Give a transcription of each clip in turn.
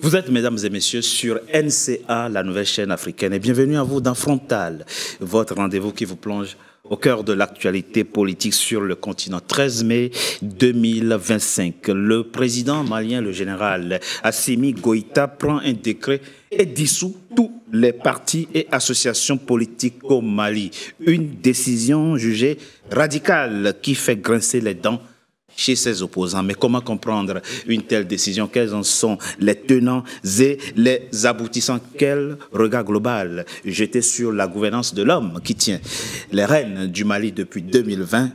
Vous êtes, mesdames et messieurs, sur NCA, la nouvelle chaîne africaine, et bienvenue à vous dans Frontal, votre rendez-vous qui vous plonge au cœur de l'actualité politique sur le continent. 13 mai 2025, le président malien, le général Assimi Goïta, prend un décret et dissout tous les partis et associations politiques au Mali. Une décision jugée radicale qui fait grincer les dents chez ses opposants. Mais comment comprendre une telle décision? Quels en sont les tenants et les aboutissants? Quel regard global jeté sur la gouvernance de l'homme qui tient les rênes du Mali depuis 2020?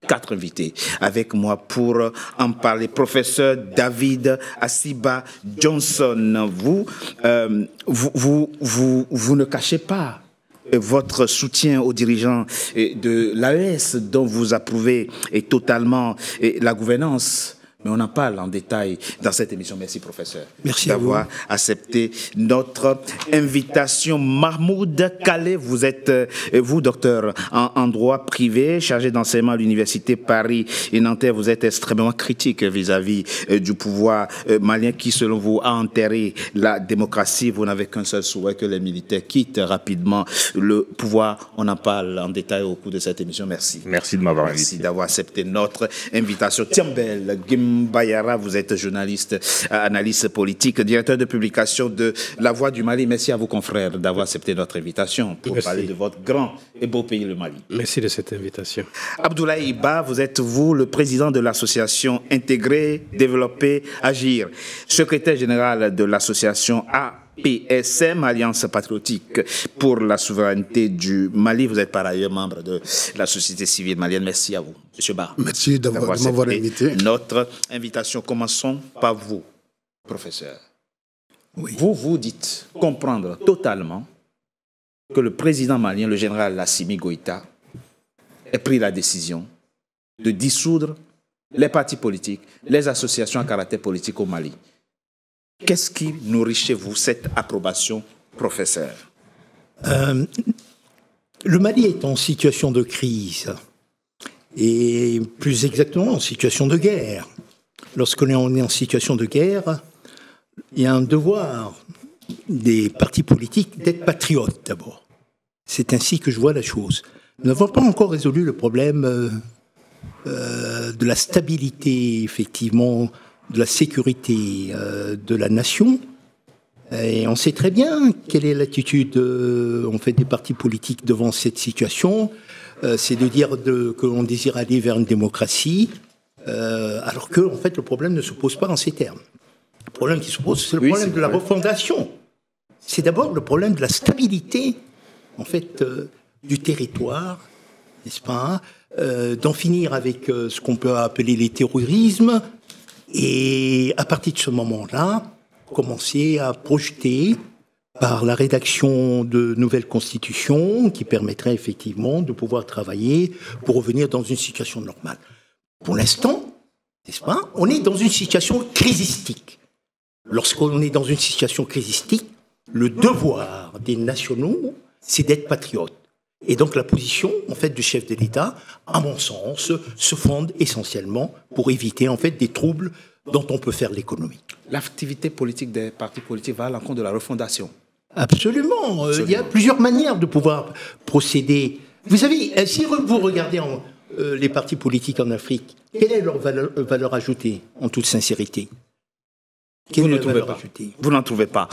4 invités avec moi pour en parler. Professeur David Asiba Johnson, vous ne cachez pas votre soutien aux dirigeants de l'AES dont vous approuvez totalement la gouvernance. Mais on en parle en détail dans cette émission. Merci, professeur. Merci d'avoir accepté notre invitation. Mahmoud Kale, vous êtes, vous, docteur en droit privé, chargé d'enseignement à l'université Paris et Nanterre. Vous êtes extrêmement critique vis-à-vis du pouvoir malien qui, selon vous, a enterré la démocratie. Vous n'avez qu'un seul souhait, que les militaires quittent rapidement le pouvoir. On en parle en détail au cours de cette émission. Merci. Merci de m'avoir invité. Merci d'avoir accepté notre invitation. Tiambel Bayara, vous êtes journaliste, analyste politique, directeur de publication de La Voix du Mali. Merci à vos confrères d'avoir accepté notre invitation pour parler de votre grand et beau pays, le Mali. Merci de cette invitation. Abdoulaye Iba, vous êtes le président de l'association Intégrer, Développer, Agir, secrétaire général de l'association APSM, Alliance patriotique pour la souveraineté du Mali. Vous êtes par ailleurs membre de la société civile malienne. Merci à vous, M. Ba. Merci de m'avoir invité. Notre invitation. Commençons par vous, professeur. Oui. Vous dites comprendre totalement que le président malien, le général Assimi Goïta, ait pris la décision de dissoudre les partis politiques, les associations à caractère politique au Mali. Qu'est-ce qui nourrit chez vous cette approbation, professeur? Le Mali est en situation de crise, et plus exactement en situation de guerre. Lorsqu'on est en situation de guerre, il y a un devoir des partis politiques d'être patriotes d'abord. C'est ainsi que je vois la chose. Nous n'avons pas encore résolu le problème de la stabilité, effectivement, de la sécurité de la nation. Et on sait très bien quelle est l'attitude des partis politiques devant cette situation. C'est de dire que l'on désire aller vers une démocratie, alors que en fait, le problème ne se pose pas en ces termes. Le problème qui se pose, c'est le problème de la refondation. C'est d'abord le problème de la stabilité en fait, du territoire, n'est-ce pas, d'en finir avec ce qu'on peut appeler les terrorismes, et à partir de ce moment-là, commencer à projeter par la rédaction de nouvelles constitutions qui permettraient effectivement de pouvoir travailler pour revenir dans une situation normale. Pour l'instant, n'est-ce pas, on est dans une situation crisistique. Lorsqu'on est dans une situation crisistique, le devoir des nationaux, c'est d'être patriotes. Et donc la position, en fait, du chef de l'État, à mon sens, se fonde essentiellement pour éviter, en fait, des troubles dont on peut faire l'économie. L'activité politique des partis politiques va à l'encontre de la refondation. Absolument. Il y a plusieurs manières de pouvoir procéder. Vous savez, si vous regardez les partis politiques en Afrique, quelle est leur valeur ajoutée, en toute sincérité? Vous n'en trouvez pas.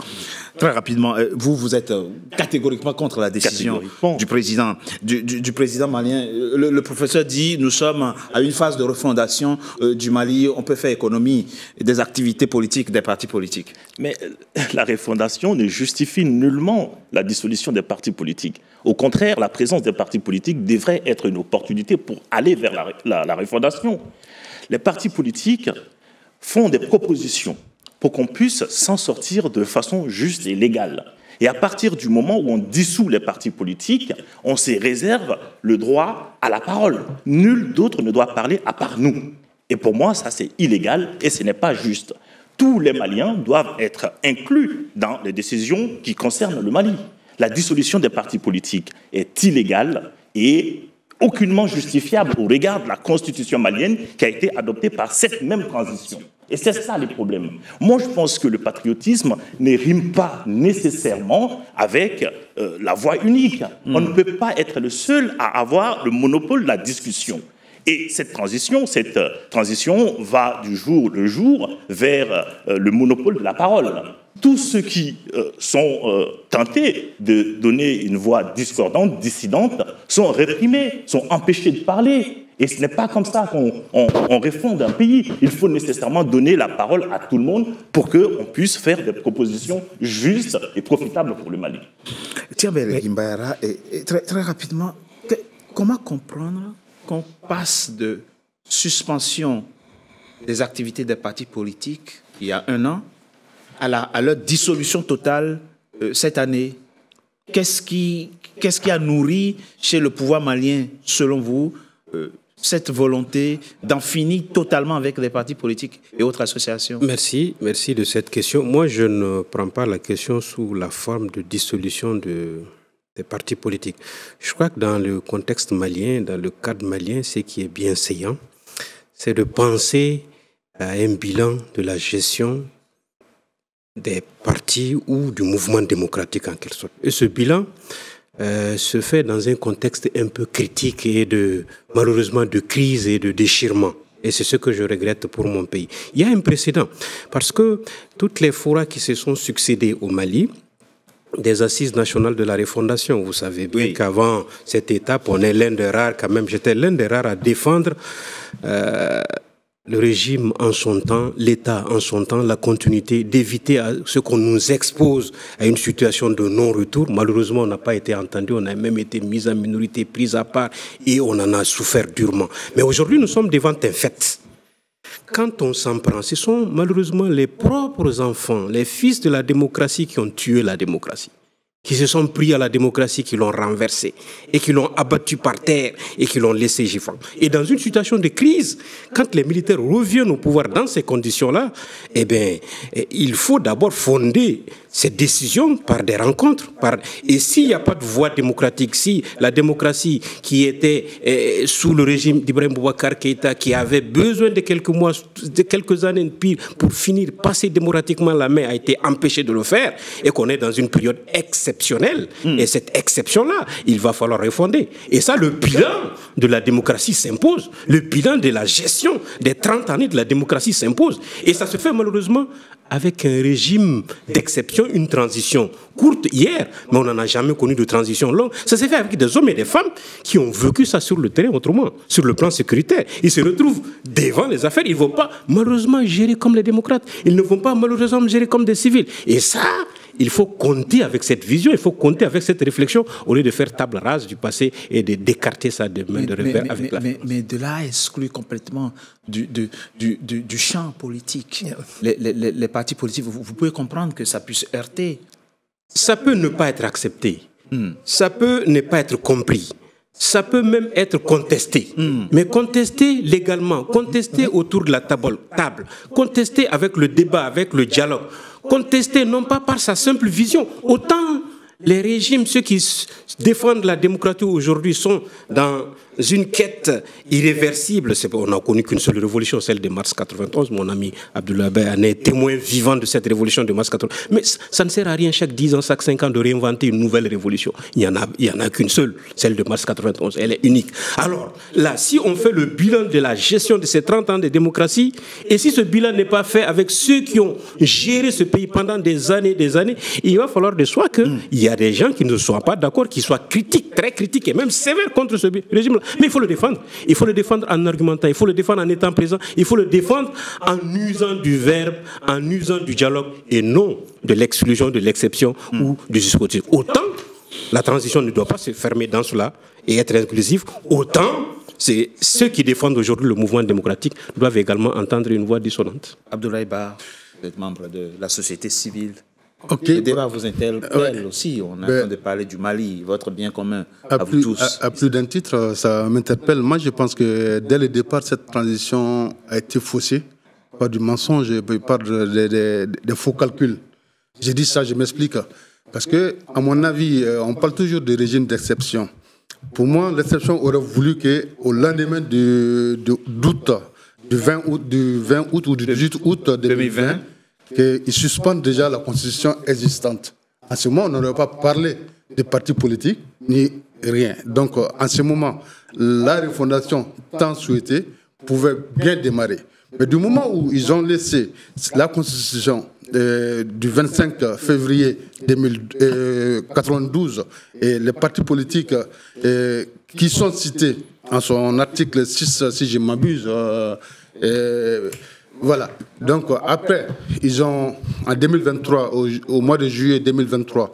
Très rapidement, vous êtes catégoriquement contre la décision du président malien. Le professeur dit, nous sommes à une phase de refondation du Mali, on peut faire économie des activités politiques, des partis politiques. Mais la refondation ne justifie nullement la dissolution des partis politiques. Au contraire, la présence des partis politiques devrait être une opportunité pour aller vers la refondation. Les partis politiques font des propositions pour qu'on puisse s'en sortir de façon juste et légale. Et à partir du moment où on dissout les partis politiques, on se réserve le droit à la parole. Nul d'autre ne doit parler à part nous. Et pour moi, ça c'est illégal et ce n'est pas juste. Tous les Maliens doivent être inclus dans les décisions qui concernent le Mali. La dissolution des partis politiques est illégale et aucunement justifiable au regard de la constitution malienne qui a été adoptée par cette même transition. Et c'est ça les problèmes. Moi, je pense que le patriotisme ne rime pas nécessairement avec la voie unique. On ne peut pas être le seul à avoir le monopole de la discussion. Et cette transition va du jour le jour vers le monopole de la parole. Tous ceux qui sont tentés de donner une voix discordante, dissidente, sont réprimés, sont empêchés de parler. Et ce n'est pas comme ça qu'on réfonde un pays. Il faut nécessairement donner la parole à tout le monde pour qu'on puisse faire des propositions justes et profitables pour le Mali. Tiabel Gimbayara, très rapidement, comment comprendre qu'on passe de suspension des activités des partis politiques il y a un an à leur dissolution totale cette année? Qu'est-ce qui a nourri chez le pouvoir malien, selon vous, cette volonté d'en finir totalement avec les partis politiques et autres associations? Merci de cette question. Moi, je ne prends pas la question sous la forme de dissolution des partis politiques. Je crois que dans le contexte malien, dans le cadre malien, ce qui est bien saillant, c'est de penser à un bilan de la gestion des partis ou du mouvement démocratique en quelque sorte. Et ce bilan se fait dans un contexte un peu critique et malheureusement de crise et de déchirement. Et c'est ce que je regrette pour mon pays. Il y a un précédent, parce que toutes les forats qui se sont succédés au Mali, des assises nationales de la refondation, vous savez bien qu'avant cette étape, on est l'un des rares quand même, j'étais l'un des rares à défendre le régime en son temps, l'État en son temps, la continuité, d'éviter à ce qu'on nous expose à une situation de non-retour. Malheureusement, on n'a pas été entendu, on a même été mis en minorité, pris à part, et on en a souffert durement. Mais aujourd'hui, nous sommes devant un fait. Quand on s'en prend, ce sont malheureusement les propres enfants, les fils de la démocratie qui ont tué la démocratie, qui se sont pris à la démocratie, qui l'ont renversée et qui l'ont abattu par terre et qui l'ont laissé giflant. Et dans une situation de crise, quand les militaires reviennent au pouvoir dans ces conditions-là, eh bien, il faut d'abord fonder ces décisions par des rencontres. Et s'il n'y a pas de voie démocratique, si la démocratie qui était sous le régime d'Ibrahim Boubacar Keïta, qui avait besoin de quelques mois, de quelques années pire pour finir, passer démocratiquement la main, a été empêchée de le faire, et qu'on est dans une période exceptionnelle, et cette exception-là, il va falloir refonder. Et ça, le bilan de la démocratie s'impose. Le bilan de la gestion des 30 années de la démocratie s'impose. Et ça se fait malheureusement avec un régime d'exception, une transition courte hier, mais on n'en a jamais connu de transition longue. Ça s'est fait avec des hommes et des femmes qui ont vécu ça sur le terrain autrement, sur le plan sécuritaire. Ils se retrouvent devant les affaires, ils ne vont pas malheureusement gérer comme les démocrates, ils ne vont pas malheureusement gérer comme des civils. Et ça, il faut compter avec cette vision, il faut compter avec cette réflexion, au lieu de faire table rase du passé et d'écarter ça de main de revers avec la force. Mais de là exclu complètement du champ politique. Les partis politiques, vous pouvez comprendre que ça puisse heurter. Ça peut ne pas être accepté, ça peut ne pas être compris. Ça peut même être contesté, mais contesté légalement, contesté autour de la table, contesté avec le débat, avec le dialogue, contesté non pas par sa simple vision. Autant les régimes, ceux qui défendent la démocratie aujourd'hui sont dans une quête irréversible. On n'a connu qu'une seule révolution, celle de mars 91. Mon ami Abdoulaye Baye en est témoin vivant de cette révolution de mars 91. Mais ça ne sert à rien chaque 10 ans, chaque 5 ans de réinventer une nouvelle révolution. Il n'y en a qu'une seule, celle de mars 91. Elle est unique. Alors là, si on fait le bilan de la gestion de ces 30 ans de démocratie, et si ce bilan n'est pas fait avec ceux qui ont géré ce pays pendant des années, il va falloir de soi qu'il y a des gens qui ne soient pas d'accord, qui soient critiques, très critiques et même sévères contre ce régime-là. Mais il faut le défendre. Il faut le défendre en argumentant, il faut le défendre en étant présent, il faut le défendre en usant du verbe, en usant du dialogue et non de l'exclusion, de l'exception ou du discours. Autant la transition ne doit pas se fermer dans cela et être inclusive, autant c'est ceux qui défendent aujourd'hui le mouvement démocratique doivent également entendre une voix dissonante. Abdoulaye Ba, vous êtes membre de la société civile. Okay. Le débat vous interpelle aussi. On est en train de parler du Mali, votre bien commun à vous tous. À plus d'un titre, ça m'interpelle. Moi, je pense que dès le départ, cette transition a été faussée par du mensonge, par des faux calculs. J'ai dit ça, je m'explique. Parce que, à mon avis, on parle toujours de régime d'exception. Pour moi, l'exception aurait voulu qu'au lendemain d'août du 20 août ou du 18 août 2020 qu'ils suspendent déjà la constitution existante. En ce moment, on n'aurait pas parlé de partis politiques ni rien. Donc, en ce moment, la refondation tant souhaitée pouvait bien démarrer. Mais du moment où ils ont laissé la constitution du 25 février 1992 et les partis politiques qui sont cités en son article 6, si je ne m'abuse, voilà. Donc après, ils ont, en 2023, au mois de juillet 2023,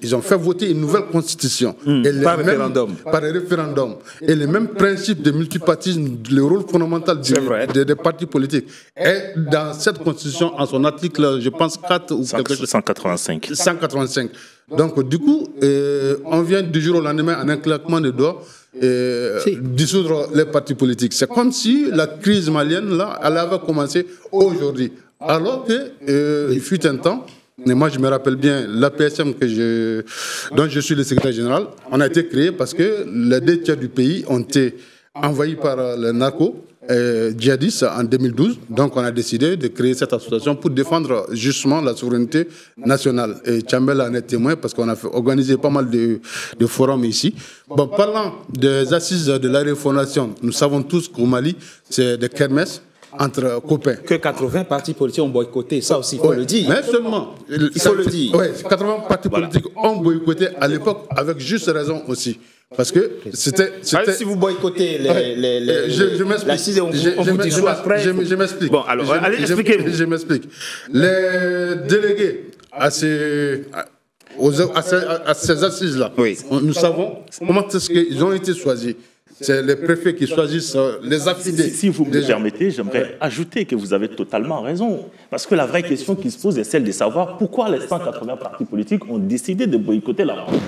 ils ont fait voter une nouvelle constitution. Par référendum. Par référendum. Et les mêmes principes de multipartisme, le rôle fondamental des partis politiques, est dans cette constitution, en son article, je pense, 4 ou quelque chose. 185. 185. Donc du coup, on vient du jour au lendemain, en un claquement de doigts, dissoudre les partis politiques. C'est comme si la crise malienne, là, elle avait commencé aujourd'hui. Alors qu'il fut un temps, et moi je me rappelle bien, l'APSM dont je suis le secrétaire général, on a été créé parce que les 2 tiers du pays ont été envahis par les narcos djihadistes en 2012. Donc on a décidé de créer cette association pour défendre justement la souveraineté nationale. Et Tchambel en est témoin parce qu'on a organisé pas mal de forums ici. Bon, parlant des assises de la refondation, nous savons tous qu'au Mali, c'est des kermesses entre copains. Que 80 partis politiques ont boycotté, ça aussi, il faut le dire. Mais seulement. Il faut le dire. Oui, 80 partis politiques ont boycotté à l'époque avec juste raison aussi. Parce que c'était... Si vous boycottez je m'explique. Je m'explique. Bon, alors, allez, expliquez-vous. Je m'explique. Les délégués à ces assises-là, nous savons comment est-ce qu'ils ont été choisis. C'est les préfets qui choisissent les affidés. Si vous me permettez, j'aimerais ajouter que vous avez totalement raison. Parce que la vraie question qui se pose est celle de savoir pourquoi les 180 partis politiques ont décidé de boycotter la rencontre.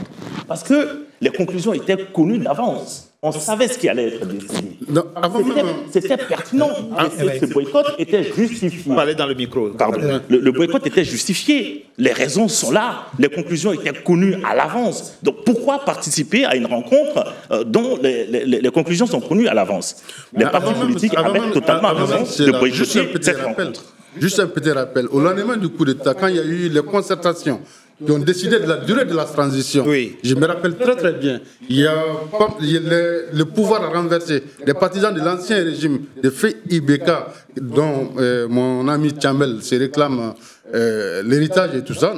Parce que les conclusions étaient connues d'avance. On savait ce qui allait être décidé. C'était pertinent. Ce boycott était justifié. Parlez dans le micro. Pardon. Le boycott était justifié. Les raisons sont là. Les conclusions étaient connues à l'avance. Donc pourquoi participer à une rencontre dont les conclusions sont connues à l'avance? Les partis politiques avaient totalement raison de boycotter cette rencontre. Juste un petit rappel. Au lendemain du coup d'État, quand il y a eu les concertations qui ont décidé de la durée de la transition. Je me rappelle très très bien. Il y a le pouvoir a renversé. Les partisans de l'ancien régime, de fait IBK, dont mon ami Tchambel se réclame l'héritage et tout ça,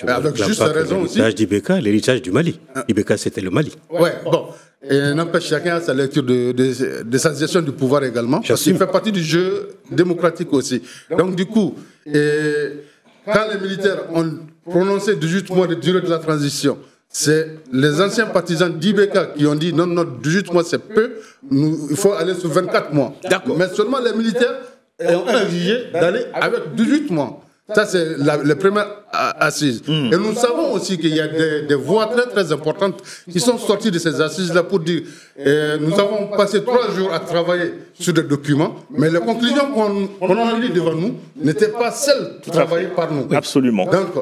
avec juste raison aussi. L'héritage d'IBK, l'héritage du Mali. IBK, c'était le Mali. Ouais, bon. Et n'empêche, chacun a sa lecture de sa gestion du pouvoir également. Parce qu'il fait partie du jeu démocratique aussi. Donc du coup, quand les militaires ont prononcé 18 mois de durée de la transition, c'est les anciens partisans d'IBK qui ont dit non, 18 mois c'est peu, il faut aller sur 24 mois. Mais seulement les militaires ont exigé d'aller avec 18 mois. Ça, c'est les premières assises. Et nous savons aussi qu'il y a des voix très, très importantes qui sont sorties de ces assises-là pour dire nous avons passé 3 jours à travailler sur des documents, mais les conclusions qu'on a lues devant nous n'étaient pas celles travaillées par nous. Absolument. Donc,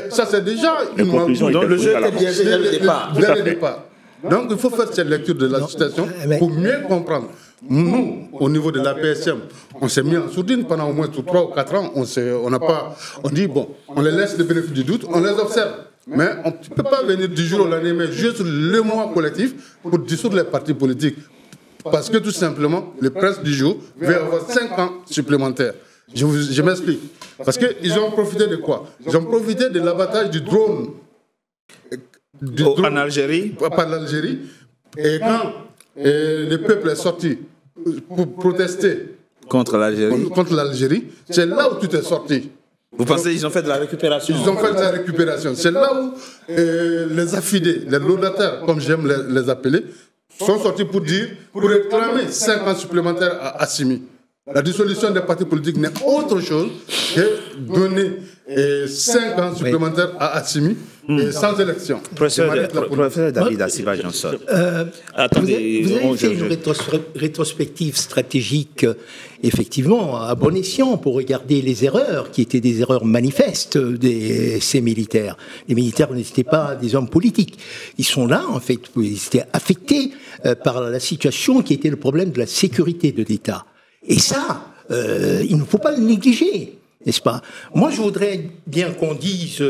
ça, c'est déjà une conclusion. Donc, le jeu était bien dès le départ. Dès le départ. Donc, il faut faire cette lecture de la situation pour mieux comprendre. Nous, au niveau de la PSM, on s'est mis en sourdine pendant au moins 3 ou 4 ans. On dit, bon, on les laisse le bénéfice du doute, on les observe. Mais on ne peut pas venir du jour au lendemain jouer sur le mois collectif pour dissoudre les partis politiques. Parce que tout simplement, le prince du jour veut avoir 5 ans supplémentaires. Je m'explique. Parce qu'ils ont profité de quoi? Ils ont profité de l'abattage du drone. En Algérie. Par l'Algérie. Et quand le peuple est sorti pour protester contre l'Algérie, c'est là où tout est sorti. Vous pensez qu'ils ont fait de la récupération? Ils ont fait de la récupération. C'est là où les affidés, les laudataires, comme j'aime les appeler, sont sortis pour réclamer 5 ans supplémentaires à Assimi. La dissolution des partis politiques n'est autre chose que donner 5 ans supplémentaires à Assimi sans élection. Professeur David Assiba Johnson. Attendez, vous avez fait une rétrospective stratégique, effectivement, à bon escient, pour regarder les erreurs, qui étaient des erreurs manifestes de ces militaires. Les militaires n'étaient pas des hommes politiques. Ils sont là, en fait, ils étaient affectés par la situation qui était le problème de la sécurité de l'État. Et ça, il ne faut pas le négliger, n'est-ce pas? Moi, je voudrais bien qu'on dise,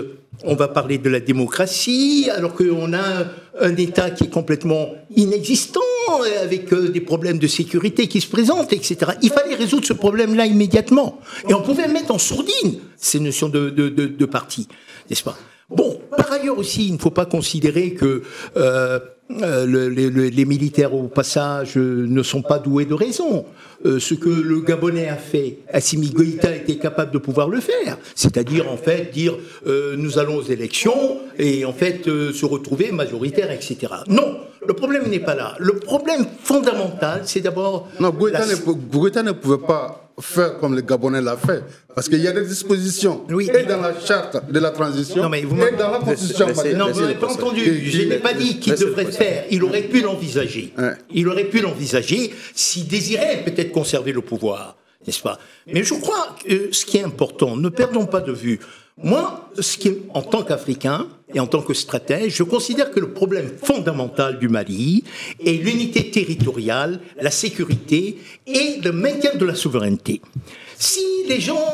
on va parler de la démocratie, alors qu'on a un État qui est complètement inexistant, avec des problèmes de sécurité qui se présentent, etc. Il fallait résoudre ce problème-là immédiatement. Et on pouvait mettre en sourdine ces notions de parti, n'est-ce pas? Bon, par ailleurs aussi, il ne faut pas considérer que les militaires au passage ne sont pas doués de raison. Ce que le Gabonais a fait, Assimi Goïta était capable de pouvoir le faire. C'est-à-dire, en fait, dire nous allons aux élections et en fait se retrouver majoritaire, etc. Non, le problème n'est pas là. Le problème fondamental, c'est d'abord... Non, Goïta ne pouvait pas faire comme le Gabonais l'a fait. Parce qu'il y a des dispositions, oui, et dans la charte de la transition, et dans la constitution malienne. Non, vous n'avez pas entendu. Je n'ai pas dit qu'il devrait faire. Il aurait pu l'envisager. Ouais. Il aurait pu l'envisager s'il désirait peut-être conserver le pouvoir, n'est-ce pas? Mais je crois que ce qui est important, ne perdons pas de vue. Moi, en tant qu'Africain et en tant que stratège, je considère que le problème fondamental du Mali est l'unité territoriale, la sécurité et le maintien de la souveraineté. Si les gens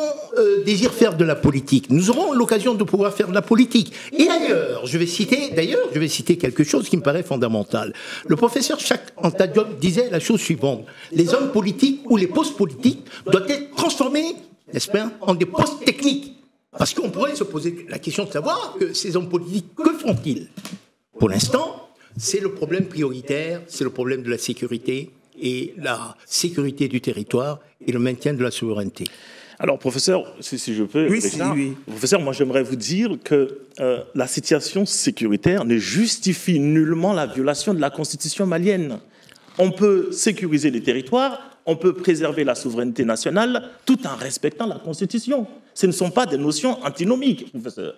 désirent faire de la politique, nous aurons l'occasion de pouvoir faire de la politique. Et d'ailleurs, je vais citer quelque chose qui me paraît fondamental. Le professeur Cheikh Anta Diop disait la chose suivante: les hommes politiques ou les postes politiques doivent être transformés, n'est-ce pas, en des postes techniques. Parce qu'on pourrait se poser la question de savoir que ces hommes politiques, que font-ils? Pour l'instant, c'est le problème prioritaire, c'est le problème de la sécurité et la sécurité du territoire et le maintien de la souveraineté. Alors, professeur, si je peux, oui, oui. Professeur, moi j'aimerais vous dire que la situation sécuritaire ne justifie nullement la violation de la Constitution malienne. On peut sécuriser les territoires, on peut préserver la souveraineté nationale tout en respectant la Constitution. Ce ne sont pas des notions antinomiques, professeur.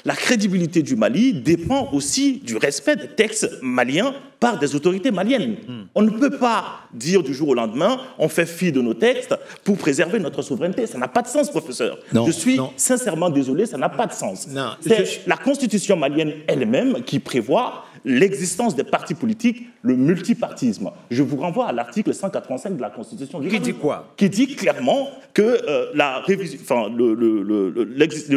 La crédibilité du Mali dépend aussi du respect des textes maliens par des autorités maliennes. On ne peut pas dire du jour au lendemain, on fait fi de nos textes pour préserver notre souveraineté. Ça n'a pas de sens, professeur. Je suis sincèrement désolé, ça n'a pas de sens. C'est la Constitution malienne elle-même qui prévoit l'existence des partis politiques, le multipartisme. Je vous renvoie à l'article 185 de la Constitution du Mali. Qui dit quoi? Qui dit clairement que le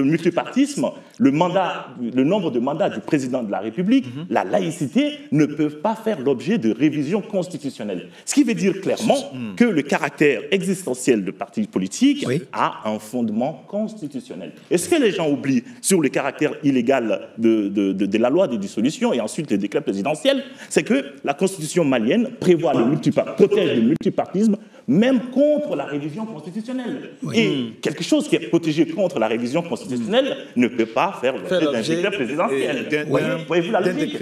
multipartisme, le nombre de mandats du président de la République, la laïcité ne peuvent pas faire l'objet de révision constitutionnelle. Ce qui veut dire clairement que le caractère existentiel de partis politiques a un fondement constitutionnel. Et ce que les gens oublient sur le caractère illégal de la loi de dissolution et ensuite les décrets présidentiels, c'est que la Constitution malienne protège le multipartisme même contre la révision constitutionnelle. Et quelque chose qui est protégé contre la révision constitutionnelle ne peut pas faire l'objet d'un décret présidentiel. Voyez-vous la logique?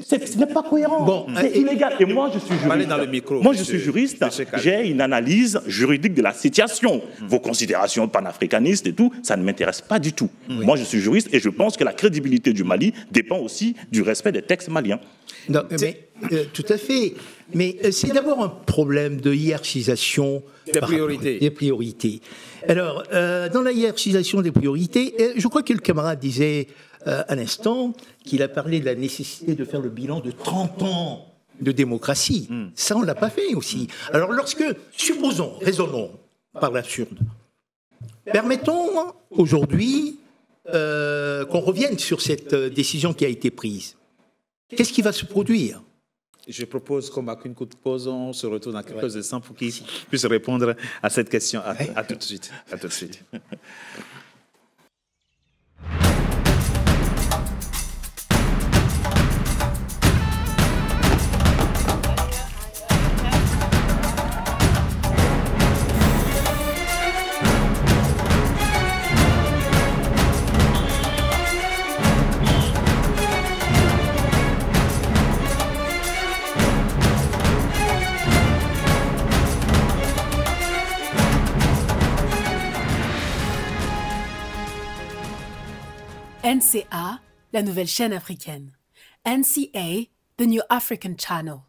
Ce n'est pas cohérent. C'est illégal. Et moi, je suis juriste. Moi, je suis juriste. J'ai une analyse juridique de la situation. Vos considérations panafricanistes et tout, ça ne m'intéresse pas du tout. Moi, je suis juriste et je pense que la crédibilité du Mali dépend aussi du respect des textes maliens. Non, mais, tout à fait. Mais c'est d'abord un problème de hiérarchisation des priorités. Alors, dans la hiérarchisation des priorités, je crois que le camarade disait à l'instant qu'il a parlé de la nécessité de faire le bilan de 30 ans de démocratie. Ça, on ne l'a pas fait aussi. Alors, supposons, raisonnons par l'absurde, permettons aujourd'hui qu'on revienne sur cette décision qui a été prise. Qu'est-ce qui va se produire? Je propose qu'on marque une courte pause, on se retrouve dans quelques instants pour qu'il puisse répondre à cette question. À tout de suite. À tout de suite. NCA, la nouvelle chaîne africaine. NCA, the New African Channel.